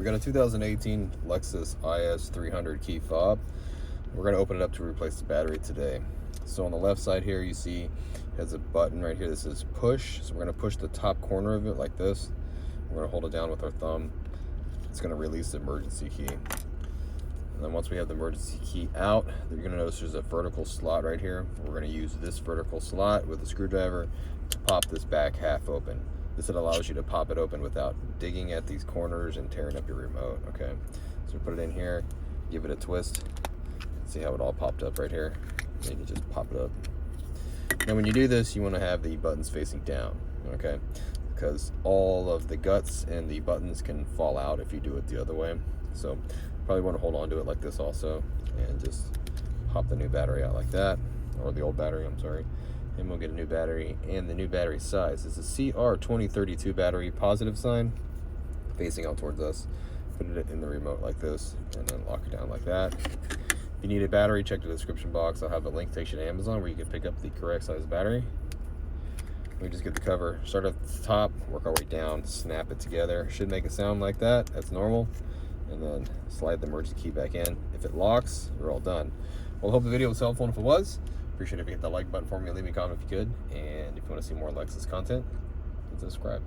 got a 2018 Lexus IS300 key fob. We're going to open it up to replace the battery today. So on the left side here, you see it has a button right here that says push. So we're going to push the top corner of it like this. We're going to hold it down with our thumb. It's going to release the emergency key. And then once we have the emergency key out, you're going to notice there's a vertical slot right here. We're going to use this vertical slot with a screwdriver to pop this back half open. This allows you to pop it open without digging at these corners and tearing up your remote, okay? So put it in here, give it a twist. See how it all popped up right here? And you just pop it up. Now when you do this, you want to have the buttons facing down, okay? Because all of the guts and the buttons can fall out if you do it the other way. So probably want to hold on to it like this also, and just pop the new battery out like that, or the old battery, I'm sorry. And we'll get a new battery, and the new battery size is a CR2032 battery, positive sign, facing out towards us. Put it in the remote like this, and then lock it down like that. If you need a battery, check the description box. I'll have a link takes you to Amazon where you can pick up the correct size battery. We just get the cover, start at the top, work our way down, snap it together. Should make a sound like that, that's normal. And then slide the emergency key back in. If it locks, you're all done. Well, I hope the video was helpful, and if it was, appreciate it if you hit that like button for me and leave me a comment if you could. And if you want to see more Lexus content, subscribe.